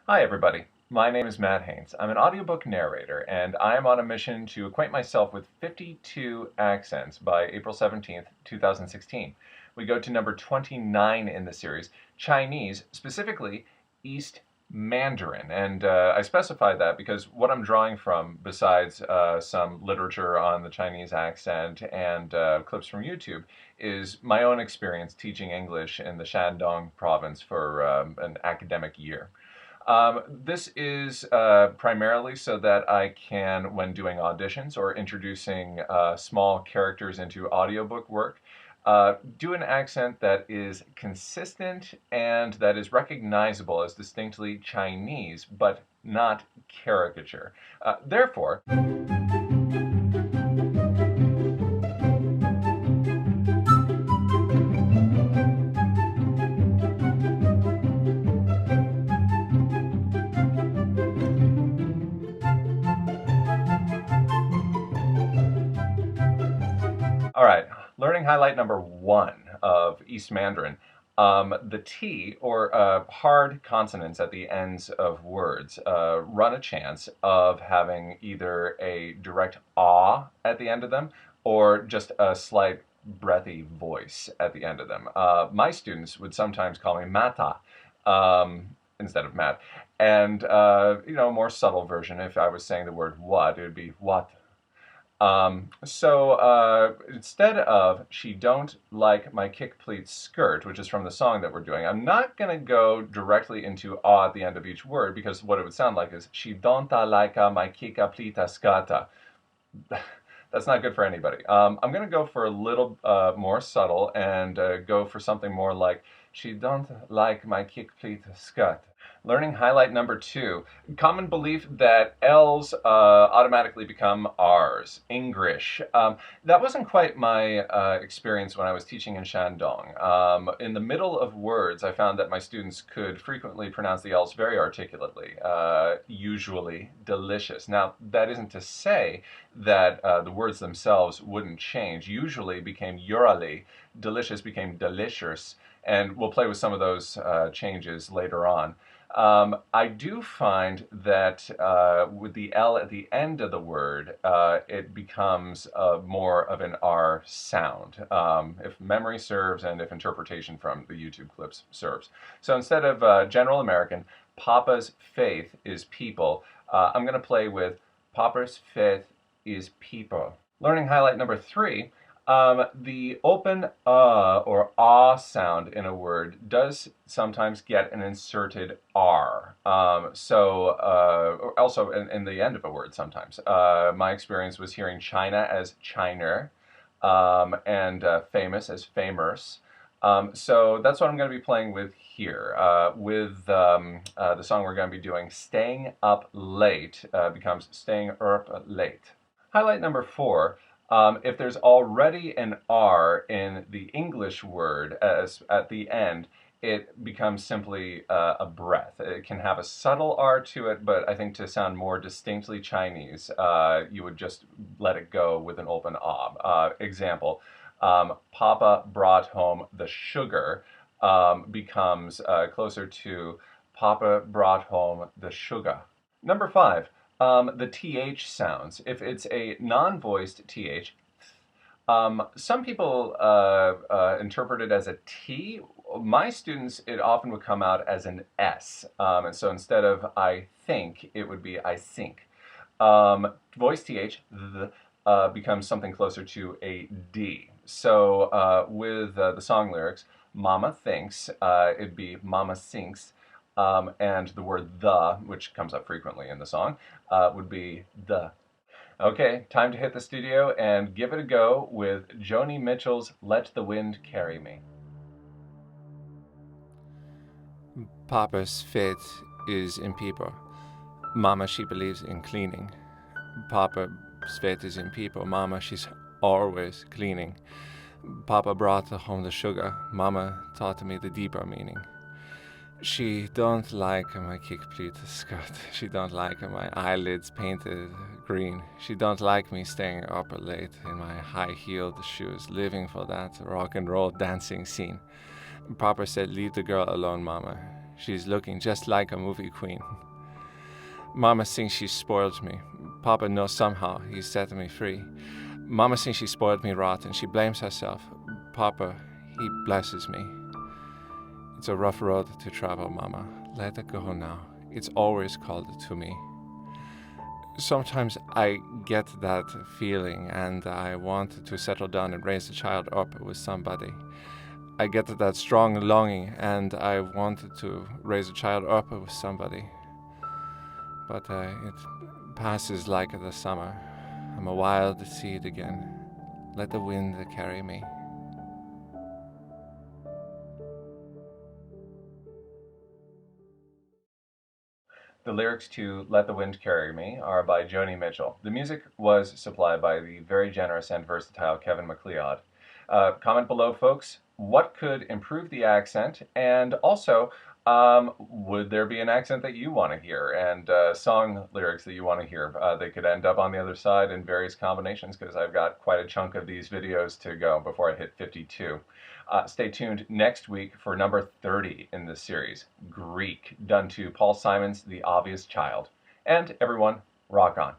Hi, everybody. My name is Matt Haynes. I'm an audiobook narrator, and I am on a mission to acquaint myself with 52 accents by April 17th, 2016. We go to number 29 in the series, Chinese, specifically East Mandarin. And I specify that because what I'm drawing from, besides some literature on the Chinese accent and clips from YouTube, is my own experience teaching English in the Shandong province for an academic year. This is primarily so that I can, when doing auditions or introducing small characters into audiobook work, do an accent that is consistent and that is recognizable as distinctly Chinese, but not caricature. Therefore, all right, learning highlight number one of East Mandarin. The T, or hard consonants at the ends of words, run a chance of having either a direct ah at the end of them or just a slight breathy voice at the end of them. My students would sometimes call me Mata instead of Matt. And, more subtle version, if I was saying the word what, it would be what. Instead of "she don't like my kick pleat skirt," which is from the song that we're doing, I'm not going to go directly into "ah" at the end of each word, because what it would sound like is "she don't like my kika plita skata." That's not good for anybody. I'm going to go for a little more subtle and go for something more like "she don't like my kick pleat skirt." Learning highlight number two, common belief that L's automatically become R's. English. That wasn't quite my experience when I was teaching in Shandong. In the middle of words, I found that my students could frequently pronounce the L's very articulately, usually delicious. Now, that isn't to say that the words themselves wouldn't change. Usually became urally, delicious became delicious, and we'll play with some of those changes later on. I do find that with the L at the end of the word, it becomes more of an R sound, if memory serves and if interpretation from the YouTube clips serves. So instead of General American, Papa's faith is people, I'm going to play with Papa's faith is people. Learning highlight number three, the open or ah sound in a word does sometimes get an inserted R. Also in the end of a word sometimes. My experience was hearing China as Chiner, and famous as famers. So that's what I'm going to be playing with here. With the song we're going to be doing, Staying Up Late becomes Staying Up Late. Highlight number four, if there's already an R in the English word as at the end, it becomes simply a breath. It can have a subtle R to it, but I think to sound more distinctly Chinese, you would just let it go with an open ah. Example, Papa brought home the sugar becomes closer to Papa brought home the sugar. Number five, the TH sounds. If it's a non-voiced TH, some people interpret it as a T. My students, it often would come out as an S. And so instead of I think, it would be I think. Voice TH becomes something closer to a D. So with the song lyrics, Mama thinks, it'd be Mama sinks. And the word the, which comes up frequently in the song, would be the. Okay, time to hit the studio and give it a go with Joni Mitchell's Let the Wind Carry Me. Papa's faith is in people. Mama, she believes in cleaning. Papa's faith is in people. Mama, she's always cleaning. Papa brought home the sugar. Mama taught me the deeper meaning. She don't like my kick-pleat skirt. She don't like my eyelids painted green. She don't like me staying up late in my high-heeled shoes, living for that rock and roll dancing scene. Papa said, leave the girl alone, Mama. She's looking just like a movie queen. Mama thinks she spoiled me. Papa knows somehow he set me free. Mama thinks she spoiled me rotten. She blames herself. Papa, he blesses me. It's a rough road to travel, Mama. Let it go now. It's always called to me. Sometimes I get that feeling and I want to settle down and raise the child up with somebody. I get that strong longing and I want to raise a child up with somebody. But it passes like the summer. I'm a wild seed again. Let the wind carry me. The lyrics to Let the Wind Carry Me are by Joni Mitchell. The music was supplied by the very generous and versatile Kevin MacLeod. Comment below, folks, what could improve the accent, and also, would there be an accent that you want to hear, and song lyrics that you want to hear? They could end up on the other side in various combinations, because I've got quite a chunk of these videos to go before I hit 52. Stay tuned next week for number 30 in this series, Greek, done to Paul Simon's The Obvious Child. And everyone, rock on.